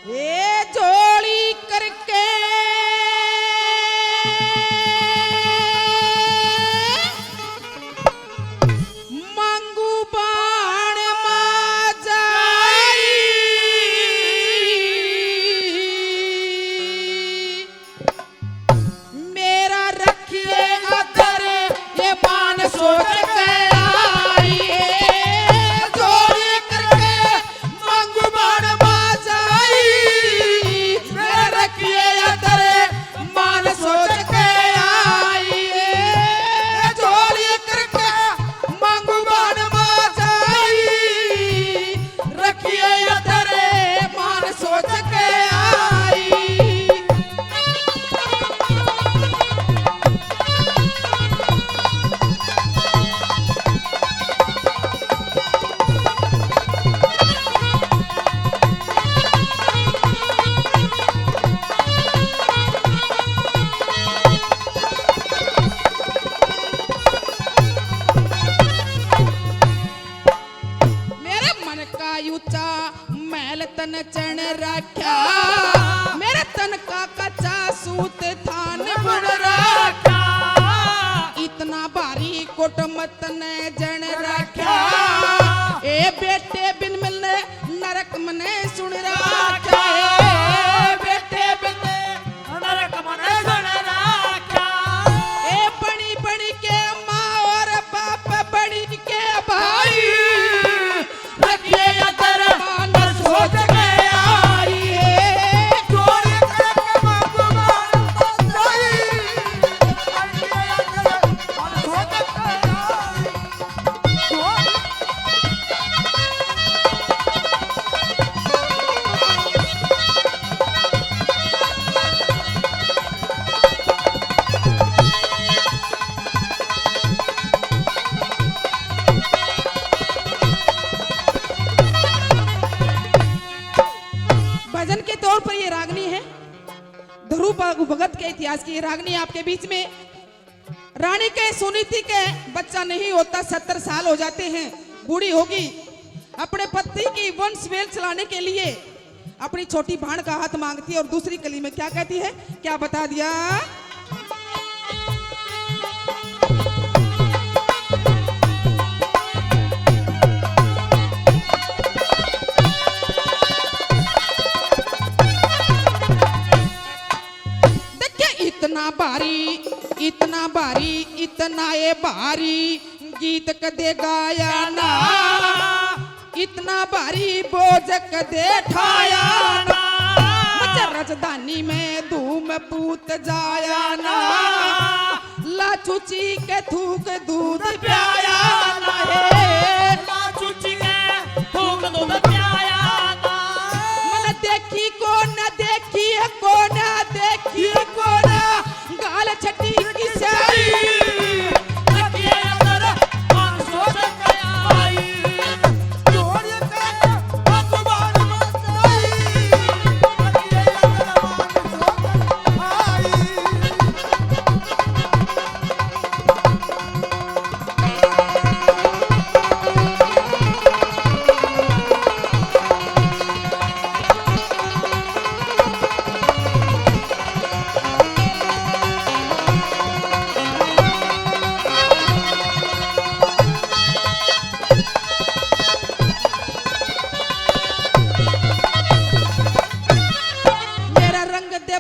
ये जोड़ी करके मांगू बाण माजाई मेरा रखिए अदर ये मान सोच के मैल तन चण रख्या मेरे तन का कच्चा सूत थान बुन रख्या इतना भारी कुटुंबत ने जन रख्या ए बेटे बिन मिलने नरक मने सुन रख्या बेटे बिन नरक मने सुन रख्या ए बड़ी बड़ी के माँ और बाप बड़ी के भाई रखिए अदर सोच के आई चोरी करके बाबू माई सोच के भजन के तौर पर ये रागनी है ध्रुव भगत के इतिहास की रागनी आपके बीच में। रानी के सुनीति के बच्चा नहीं होता 70 साल हो जाते हैं बूढ़ी होगी अपने पति की वंश वेल चलाने के लिए अपनी छोटी भाण का हाथ मांगती है और दूसरी कली में क्या कहती है क्या बता दिया इतना ये भारी गीत कदे गाया ना इतना भारी बोझ कदे ठाया ना मुझे राजधानी में धूम पूत जाया ना लाचूची के थूक दूध प्याया ना लाचूची के थूक दूध प्याया ना मन देखी को न देखी को न देखी को न गाल छटी किसाई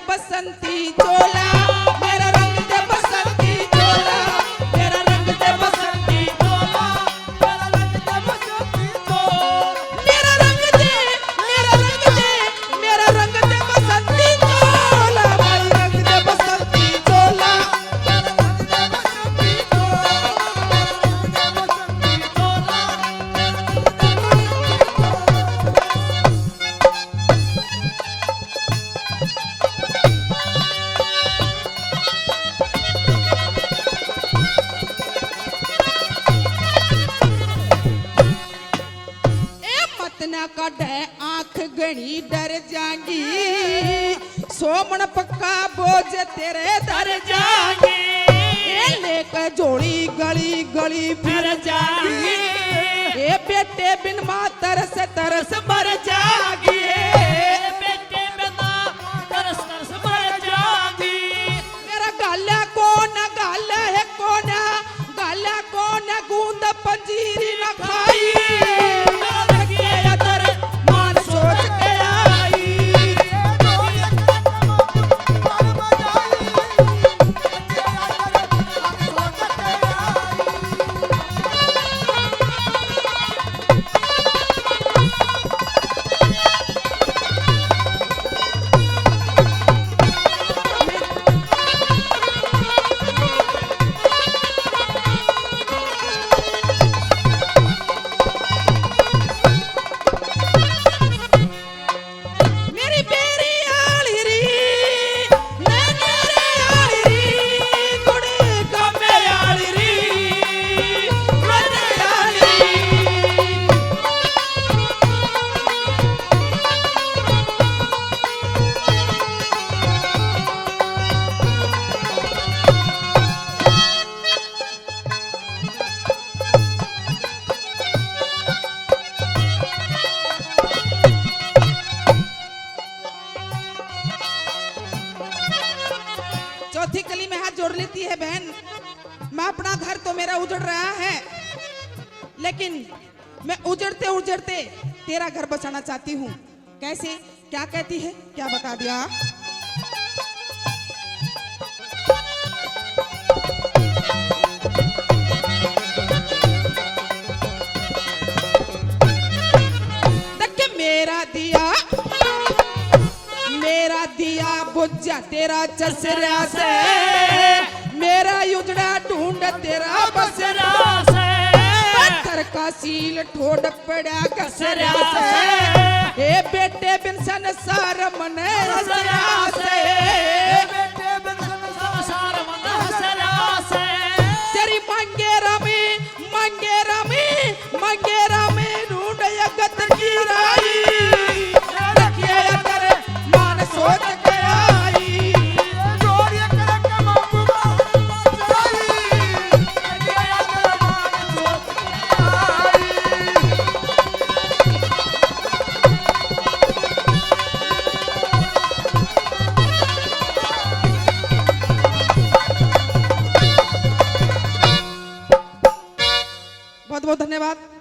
बसंती चोला मेरा रंग दे बसंती चोला मेरा रंग दे बसंती चोला मेरा रंग दे बसंती चोला मेरा रंग दे मेरा रंग दे मेरा रंग दे बसंती चोला मेरा रंग दे बसंती चोला मेरा रंग दे बसंती काढ़े आंख गणी डर जाएंगी सोमन पक्का बोझ तेरे दर जाएंगी लेकर जोड़ी गली गली फिर जाएंगी ए बेटे बिन माँ तरस तरस मर जाएगी बेटे है बहन, मैं अपना घर तो मेरा उजड़ रहा है, लेकिन मैं उजड़ते उजड़ते तेरा घर बचाना चाहती हूँ। कैसे, क्या कहती है, क्या बता दिया? देख मेरा दिया बुझ जा तेरा चसरा से, मेरा उजड़ा ढूंढ तेरा बसरा से, पत्थर का सील ठोड़ पड़ा कसरा से, ए बेटे बिन संसार मन हसरा